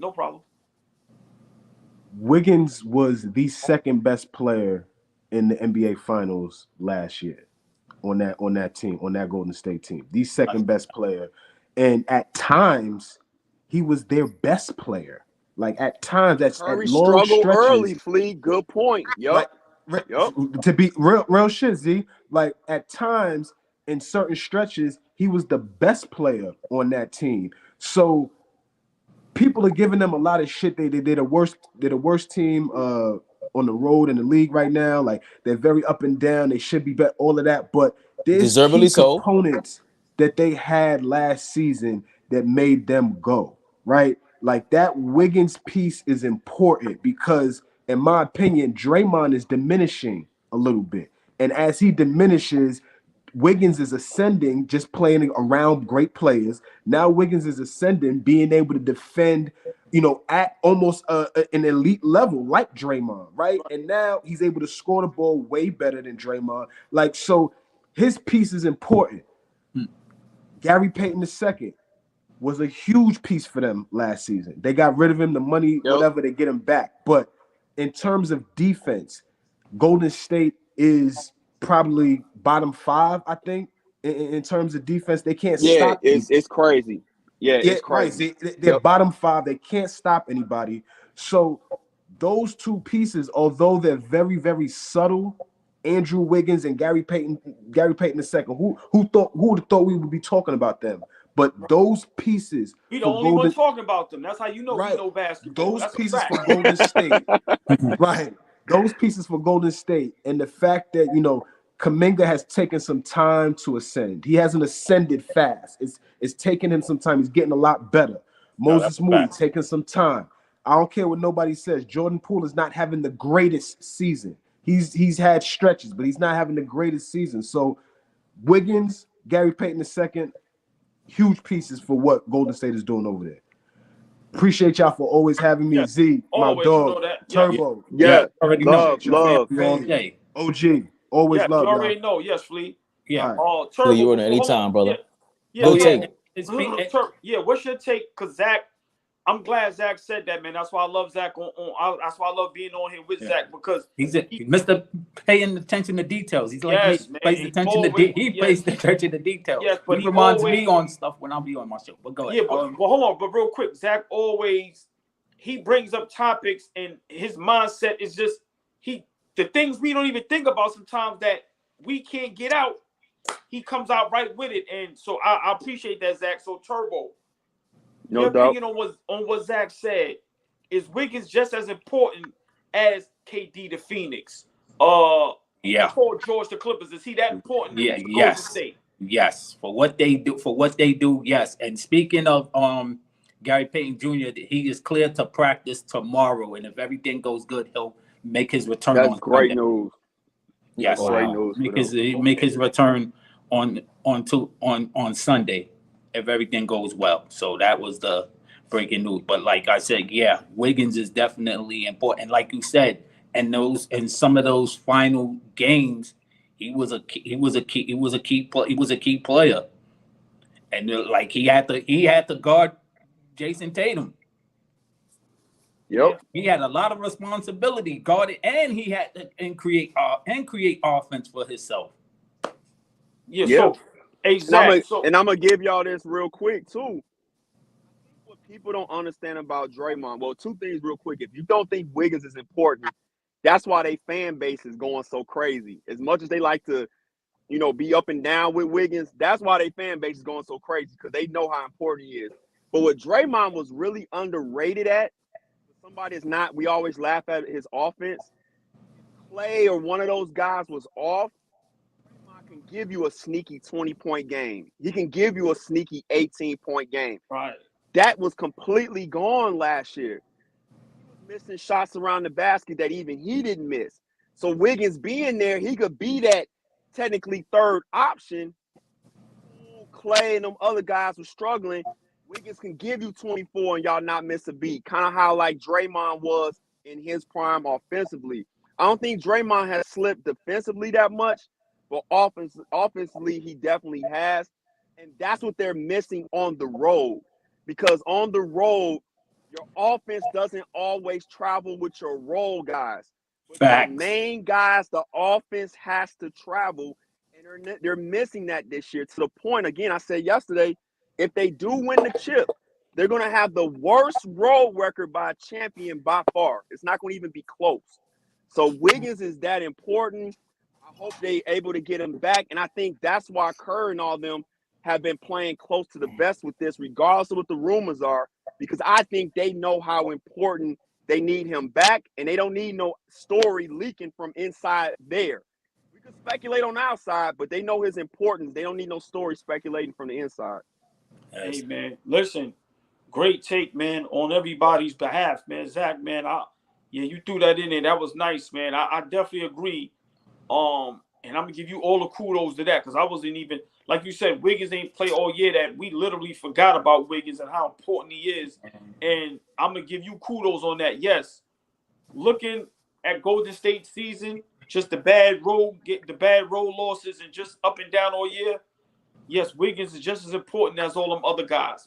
No problem. Wiggins was the second best player in the NBA Finals last year on that team, on that Golden State team. The second best player. And at times, he was their best player. Like at times, at Curry long struggled stretches. early, Flea. Good point. Yup. To be real shit, Z. Like at times, in certain stretches, he was the best player on that team. So people are giving them a lot of shit. They're the worst team on the road in the league right now. Like they're very up and down. They should be better. All of that, but there's Deservedly key so. components that they had last season that made them go right. Like that Wiggins piece is important because, in my opinion, Draymond is diminishing a little bit, and as he diminishes, Wiggins is ascending, just playing around great players. Now Wiggins is ascending, being able to defend, at almost an elite level like Draymond, right? And now he's able to score the ball way better than Draymond. Like, so his piece is important. Gary Payton II was a huge piece for them last season. They got rid of him, the money, whatever, they get him back. But in terms of defense, Golden State is probably bottom 5, I think, in terms of defense. They can't stop. It's crazy. It's crazy. Right. They're bottom 5. They can't stop anybody. So those two pieces, although they're very, very subtle, Andrew Wiggins and Gary Payton II, who would have thought we would be talking about them? But those pieces, we the only one talking about them. That's how you know we know basketball. Those pieces for Golden State, right? Those pieces for Golden State, and the fact that Kuminga has taken some time to ascend. He hasn't ascended fast. It's taking him some time. He's getting a lot better. Moses Moody taking some time. I don't care what nobody says. Jordan Poole is not having the greatest season. He's had stretches, but he's not having the greatest season. So Wiggins, Gary Payton II, huge pieces for what Golden State is doing over there. Appreciate y'all for always having me. Z, my dog, Turbo. Already love. OG, always love. You already know. Yes, Flea. Yeah. Turbo, Flea, you on anytime, brother. Go take. What's your take? Because Zach, I'm glad Zach said that, man. That's why I love Zach that's why I love being on here with Zach, because he's Mr. paying attention to details. He's like he pays attention to details. Yes, but he reminds me on stuff when I'll be on my show. But go ahead. Yeah, but hold on. But real quick, Zach he brings up topics, and his mindset is just the things we don't even think about sometimes that we can't get out. He comes out right with it, and so I appreciate that, Zach. So Turbo. No Your doubt. opinion on what Zach said, is Wiggins just as important as KD to Phoenix? Paul George to Clippers, is he that important? Yes. For what they do, yes. And speaking of Gary Payton Jr., he is clear to practice tomorrow, and if everything goes good, he'll make his return. That's great news. Yes, great news. Make his return on Sunday, if everything goes well. So that was the breaking news. But like I said, Wiggins is definitely important. Like you said, and some of those final games, he was a key player. And like he had to guard Jason Tatum. Yep. He had a lot of responsibility guarded, and he had to create offense for himself. So exactly. And I'm gonna give y'all this real quick too. What people don't understand about Draymond, well, two things real quick. If you don't think Wiggins is important, that's why they fan base is going so crazy. As much as they like to, be up and down with Wiggins, that's why they fan base is going so crazy, because they know how important he is. But what Draymond was really underrated at, somebody is not. We always laugh at his offense. Clay or one of those guys was off, can give you a sneaky 20-point game. He can give you a sneaky 18-point game. Right. That was completely gone last year. He was missing shots around the basket that even he didn't miss. So Wiggins being there, he could be that technically third option. Clay and them other guys were struggling. Wiggins can give you 24 and y'all not miss a beat. Kind of how like Draymond was in his prime offensively. I don't think Draymond has slipped defensively that much, but offensively, he definitely has. And that's what they're missing on the road. Because on the road, Your offense doesn't always travel with your role guys. But your Facts. main guys, the offense has to travel, and they're missing that this year to the point, again, I said yesterday, if they do win the chip, they're going to have the worst road record by a champion by far. It's not going to even be close. So Wiggins is that important. I hope they're able to get him back, and I think that's why Kerr and all them have been playing close to the best with this, regardless of what the rumors are, because I think they know how important they need him back, and they don't need no story leaking from inside there. We could speculate on the outside, but they know his importance. They don't need no story speculating from the inside. Hey, man, listen, great take, man, on everybody's behalf, man. Zach, man, yeah, you threw that in there. That was nice, man. I definitely agree. And I'm gonna give you all the kudos to that because I wasn't even, like you said, Wiggins ain't play all year. That we literally forgot about Wiggins and how important he is. And I'm gonna give you kudos on that. Yes, looking at Golden State season, just the bad road losses and just up and down all year. Yes, Wiggins is just as important as all them other guys.